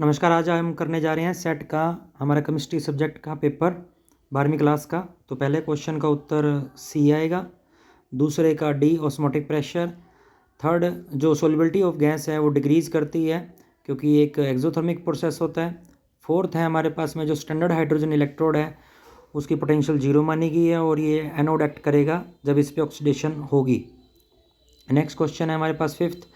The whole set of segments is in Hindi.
नमस्कार। आज हम करने जा रहे हैं सेट का हमारा केमिस्ट्री सब्जेक्ट का पेपर 12वीं क्लास का। तो पहले क्वेश्चन का उत्तर सी आएगा, दूसरे का डी ऑस्मोटिक प्रेशर, थर्ड जो सोलिबिलिटी ऑफ गैस है वो डिक्रीज़ करती है क्योंकि एक एक्सोथर्मिक प्रोसेस होता है। फोर्थ है हमारे पास में जो स्टैंडर्ड हाइड्रोजन इलेक्ट्रोड है उसकी पोटेंशियल जीरो मानी गई है और ये एनोड एक्ट करेगा जब इस पर ऑक्सीडेशन होगी। नेक्स्ट क्वेश्चन है हमारे पास फिफ्थ।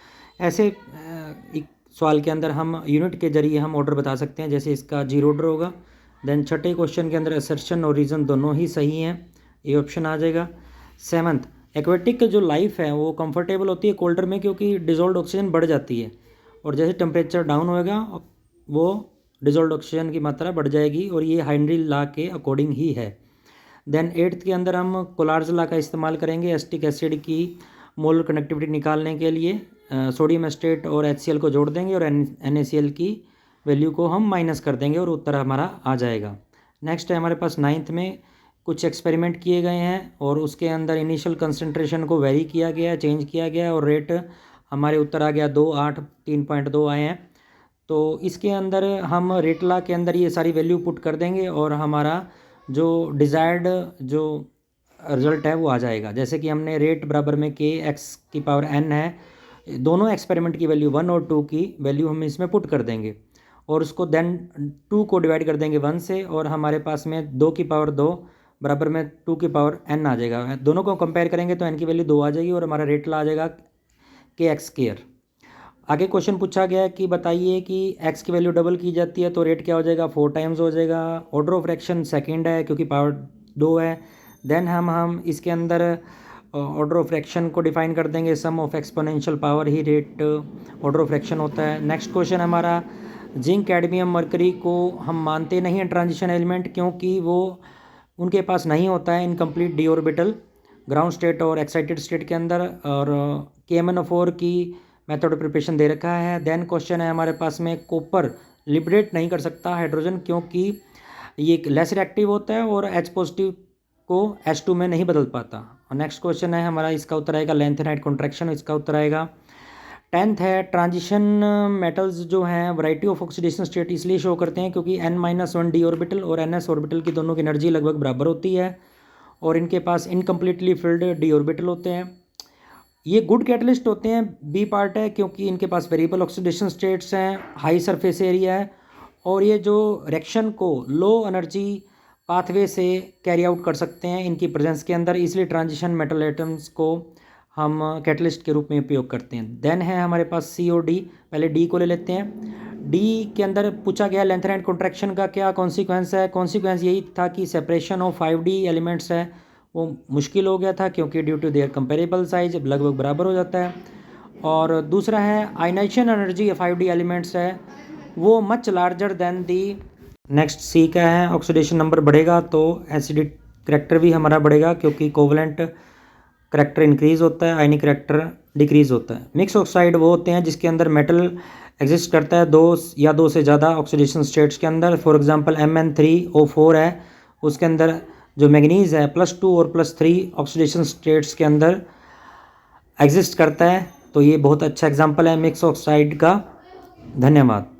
ऐसे एक सवाल के अंदर हम यूनिट के जरिए हम ऑर्डर बता सकते हैं, जैसे इसका जीरो ऑर्डर होगा। देन छठे क्वेश्चन के अंदर असर्शन और रीज़न दोनों ही सही हैं, ये ऑप्शन आ जाएगा। सेवन्थ, एक्वेटिक जो लाइफ है वो कंफर्टेबल होती है कोल्डर में क्योंकि डिजोल्व ऑक्सीजन बढ़ जाती है और जैसे टेम्परेचर डाउन होएगा वो डिजोल्व ऑक्सीजन की मात्रा बढ़ जाएगी और ये हेनरी लॉ के अकॉर्डिंग ही है। देन एट्थ के अंदर हम कोलार्ज लॉ का इस्तेमाल करेंगे एसिटिक एसिड की मोलर कनेक्टिविटी निकालने के लिए। सोडियम एस्टेट और HCl को जोड़ देंगे और NaCl की वैल्यू को हम माइनस कर देंगे और उत्तर हमारा आ जाएगा। नेक्स्ट है हमारे पास नाइन्थ में कुछ एक्सपेरिमेंट किए गए हैं और उसके अंदर इनिशियल कंसंट्रेशन को वेरी किया गया है, चेंज किया गया है और रेट हमारे उत्तर आ गया 2, 8, 3.2 आए हैं। तो इसके अंदर हम रेट लॉ के अंदर ये सारी वैल्यू पुट कर देंगे और हमारा जो डिज़ायर्ड जो रिजल्ट है वो आ जाएगा। जैसे कि हमने रेट बराबर में kx⁴n है, दोनों एक्सपेरिमेंट की वैल्यू 1 और 2 की वैल्यू हम इसमें पुट कर देंगे और उसको देन 2 को डिवाइड कर देंगे 1 से और हमारे पास में 2⁴ बराबर में 2⁴n आ जाएगा। दोनों को कंपेयर करेंगे तो n की वैल्यू 2 आ जाएगी और हमारा रेट ला आ जाएगा kx²। आगे क्वेश्चन पूछा गया है कि बताइए कि x की वैल्यू डबल की जाती है तो रेट क्या हो जाएगा, 4 टाइम्स हो जाएगा। ऑर्डर ऑफ फ्रैक्शन सेकेंड है क्योंकि पावर 2 है। देन हम इसके अंदर ऑर्डर ऑफ फ्रैक्शन को डिफाइन कर देंगे, सम ऑफ एक्सपोनेंशियल पावर ही रेट ऑर्डर ऑफ फ्रैक्शन होता है। नेक्स्ट क्वेश्चन हमारा जिंक कैडमियम मरकरी को हम मानते नहीं हैं ट्रांजिशन एलिमेंट क्योंकि वो उनके पास नहीं होता है incomplete D orbital ground state और एक्साइटेड स्टेट के अंदर, और KMnO4 की मेथड ऑफ प्रिपरेशन दे रखा है। देन क्वेश्चन है हमारे पास में कॉपर लिबरेट नहीं कर सकता हाइड्रोजन क्योंकि ये लेस रिएक्टिव होता है और H पॉजिटिव को H2 में नहीं बदल पाता। और नेक्स्ट क्वेश्चन है हमारा, इसका उत्तर आएगा लेंथेनाइट कॉन्ट्रैक्शन, इसका उत्तर आएगा। 10th है ट्रांजिशन मेटल्स जो हैं वैरायटी ऑफ ऑक्सीडेशन स्टेट इसलिए शो करते हैं क्योंकि n-1 डी ऑर्बिटल और ns ऑर्बिटल की दोनों की एनर्जी लगभग बराबर होती है और इनके पास इनकम्प्लीटली फिल्ड डी ऑर्बिटल होते हैं। ये गुड कैटलिस्ट होते हैं, बी पार्ट है क्योंकि इनके पास वेरिएबल ऑक्सीडेशन स्टेट्स हैं, हाई सरफेस एरिया है और ये जो रिएक्शन को लो एनर्जी पाथवे से कैरी आउट कर सकते हैं इनकी प्रेजेंस के अंदर, इसलिए ट्रांजिशन मेटल एटम्स को हम कैटलिस्ट के रूप में उपयोग करते हैं। देन है हमारे पास C और D, पहले D को ले लेते हैं। D के अंदर पूछा गया लेंथेनाइट कॉन्ट्रैक्शन का क्या कॉन्सिक्वेंस है। कॉन्सिक्वेंस यही था कि सेपरेशन ऑफ 5D एलिमेंट्स है वो मुश्किल हो गया था क्योंकि due to their comparable size लगभग बराबर हो जाता है। और दूसरा है आयनाइजेशन एनर्जी 5D एलिमेंट्स है वो मच लार्जर देन दी। नेक्स्ट C का है ऑक्सीडेशन नंबर बढ़ेगा तो एसिडिक करैक्टर भी हमारा बढ़ेगा क्योंकि कोवलेंट करैक्टर इंक्रीज़ होता है, आयनिक करैक्टर डिक्रीज़ होता है। मिक्स ऑक्साइड वो होते हैं जिसके अंदर मेटल एग्जिस्ट करता है 2 या 2 से ज़्यादा ऑक्सीडेशन स्टेट्स के अंदर। फॉर एग्जांपल Mn3O4 है, उसके अंदर जो मैग्नीज़ है +2 और +3 ऑक्सीडेशन स्टेट्स के अंदर एग्जिस्ट करता है। तो ये बहुत अच्छा एग्जाम्पल है मिक्स ऑक्साइड का। धन्यवाद।